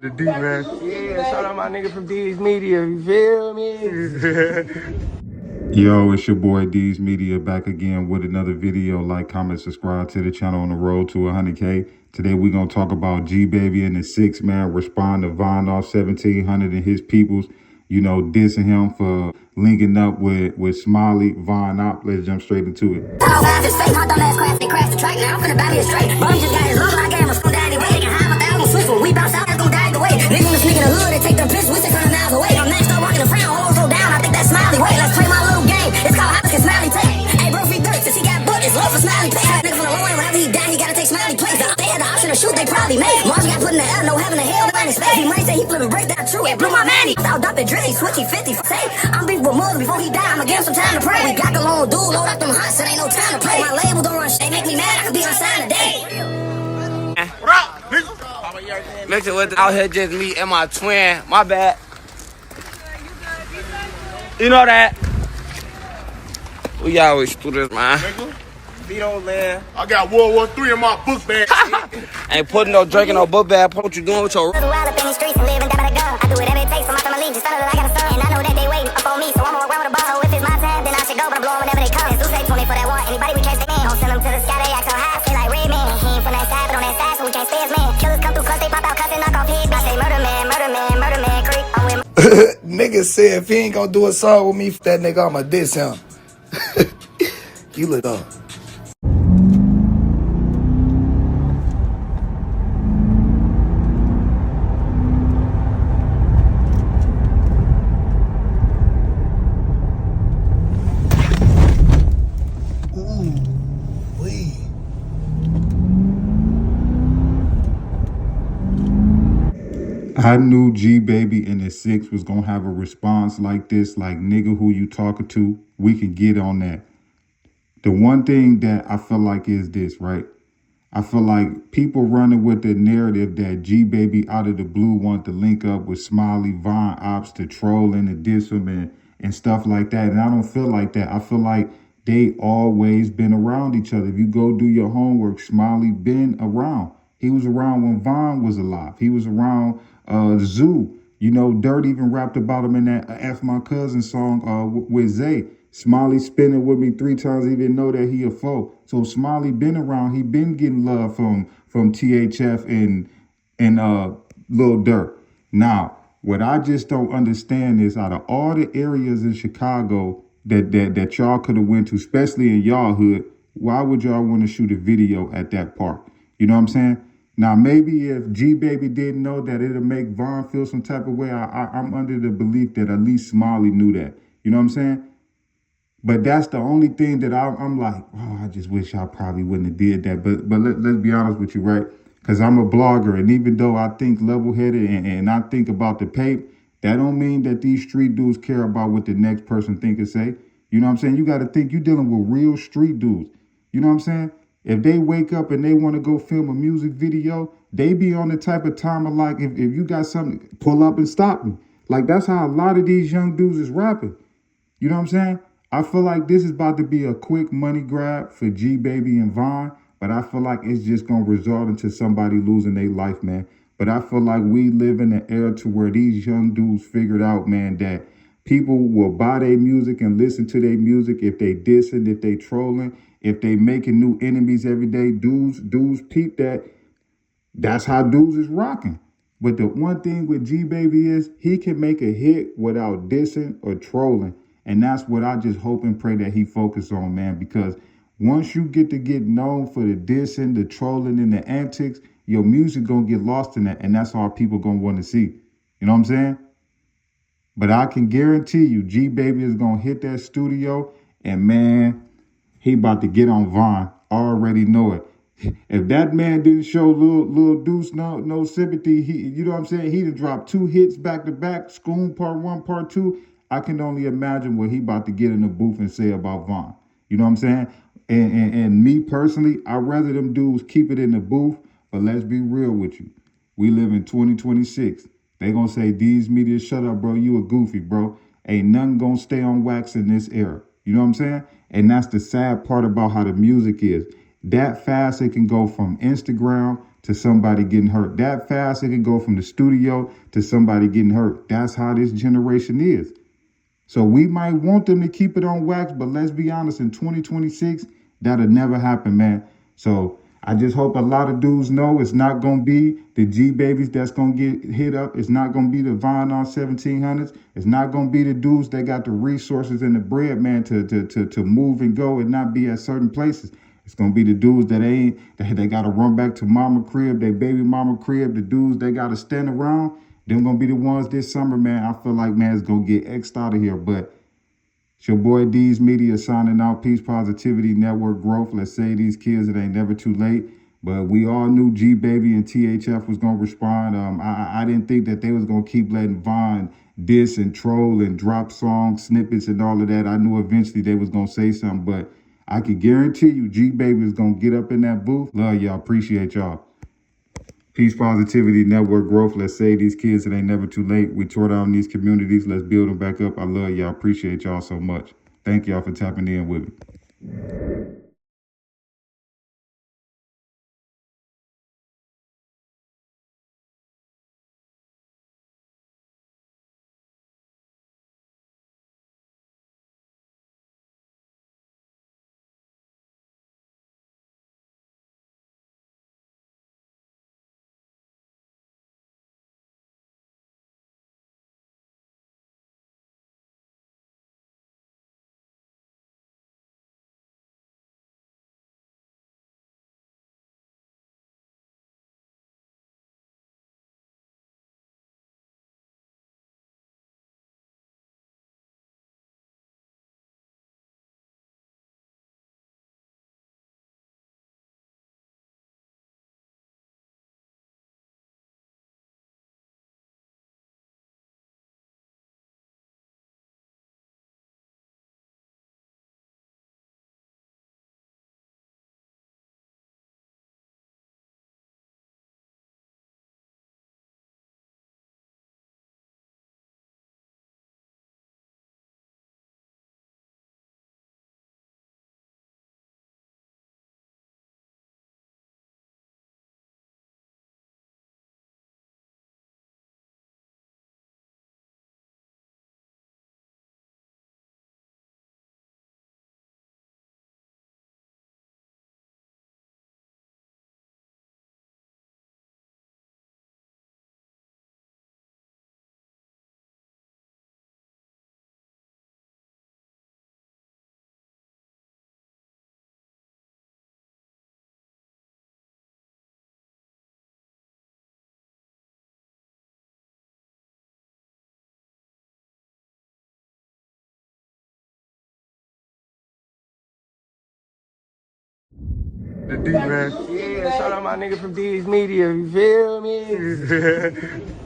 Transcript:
The D, man. Yeah, shout out my nigga from D's Media, you feel me? Yo, it's your boy D's Media back again with another video. Like, comment, subscribe to the channel on the road to 100K. Today we're going to talk about G-Baby and the 6-man respond to VONOFF1700 and his peoples, you know, dissing him for linking up with Smiley, Von Op. Let's jump straight into it. Shoot, they probably made. Mars got put in the air, no heaven or hell, man. Space. He might say he flipping break that true. It blew my man. Without dumping drizzy, switchy 50 for say. I'm beef with Muzz before he die. I'ma give him some time to pray. We got the long dude, load up them hunts, it ain't no time to play. My label don't run shit, they make me mad. I could be on sign today. What up, nigga? Listen, what's out here just me and my twin. My bad. You know that? We always do this, man. Nigga, Vito, man. I got World War III in my book bag. Ain't putting no drink in no book bag. What you doing with your... I do whatever it takes for my family. Just I got a son, and I know that they waiting up on me. So I'ma walk around with a ball. So if it's my time, then I should go. But I'm blowing whenever they come. Who say 20 for that one? Anybody we can't stay in. Don't send them to the sky, they act so high. Feel like red man. He ain't from that side, but on that side, so we can't stay as men. Killers come through, cause they pop out, cussing, knock off heads. I say murder man, murder man, murder man, creep. I'm with Nigga said if he ain't gonna do a song with me, that nigga, I'ma diss him. You look up. I knew G-Baby and the 6 was going to have a response like this, like, nigga, who you talking to? We can get on that. The one thing that I feel like is this, right? I feel like people running with the narrative that G-Baby out of the blue want to link up with Smiley, Von Ops to troll and to diss him and stuff like that. And I don't feel like that. I feel like they always been around each other. If you go do your homework, Smiley been around. He was around when Von was alive. He was around Zoo. You know, Dirt even rapped about him in that F My Cousin song with Zay. Smiley spinning with me 3 times, he didn't know that he a foe. So Smiley been around. He been getting love from THF and Lil Dirt. Now, what I just don't understand is out of all the areas in Chicago that y'all could have went to, especially in y'all hood, why would y'all want to shoot a video at that park? You know what I'm saying? Now, maybe if G-Baby didn't know that it'll make Von feel some type of way, I'm under the belief that at least Smiley knew that. You know what I'm saying? But that's the only thing that I'm like, oh, I just wish I probably wouldn't have did that. But let's be honest with you, right? Because I'm a blogger, and even though I think level-headed and I think about the pape, that don't mean that these street dudes care about what the next person think and say. You know what I'm saying? You got to think you're dealing with real street dudes. You know what I'm saying? If they wake up and they want to go film a music video, they be on the type of timer like, if you got something, pull up and stop me. Like, that's how a lot of these young dudes is rapping. You know what I'm saying? I feel like this is about to be a quick money grab for G-Baby and Von, but I feel like it's just going to result into somebody losing their life, man. But I feel like we live in an era to where these young dudes figured out, man, that people will buy their music and listen to their music if they dissing, if they trolling, if they making new enemies every day. Dudes peep that. That's how dudes is rocking. But the one thing with G-Baby is he can make a hit without dissing or trolling. And that's what I just hope and pray that he focus on, man, because once you get known for the dissing, the trolling, and the antics, your music gonna get lost in that, and that's all people gonna want to see. You know what I'm saying? But I can guarantee you, G-Baby is gonna hit that studio, and man, he about to get on Von. I already know it. If that man didn't show Lil Deuce no sympathy, you know what I'm saying? He'd have dropped 2 hits back to back, Schoon Part 1, Part 2. I can only imagine what he about to get in the booth and say about Von. You know what I'm saying? And me personally, I'd rather them dudes keep it in the booth, but let's be real with you. We live in 2026. They gonna say, D's Media, shut up, bro. You a goofy, bro. Ain't nothing gonna stay on wax in this era. You know what I'm saying? And that's the sad part about how the music is. That fast it can go from Instagram to somebody getting hurt. That fast, it can go from the studio to somebody getting hurt. That's how this generation is. So we might want them to keep it on wax, but let's be honest, in 2026, that'll never happen, man. So I just hope a lot of dudes know it's not going to be the G-Babies that's going to get hit up. It's not going to be the VONOFF1700s. It's not going to be the dudes that got the resources and the bread, man, to move and go and not be at certain places. It's going to be the dudes that they got to run back to mama crib, their baby mama crib, the dudes they got to stand around. Them going to be the ones this summer, man. I feel like, man, it's going to get X'd out of here. But it's your boy D's Media signing out. Peace, positivity, network growth. Let's say these kids, it ain't never too late. But we all knew G-Baby and THF was going to respond. I didn't think that they was going to keep letting Von diss and troll and drop song snippets and all of that. I knew eventually they was going to say something. But I can guarantee you G-Baby is going to get up in that booth. Love y'all. Appreciate y'all. Peace, positivity, network growth. Let's save these kids. It ain't never too late. We tore down these communities. Let's build them back up. I love y'all. Appreciate y'all so much. Thank y'all for tapping in with me. The D, man. Yeah, shout out my nigga from D's Media, you feel me?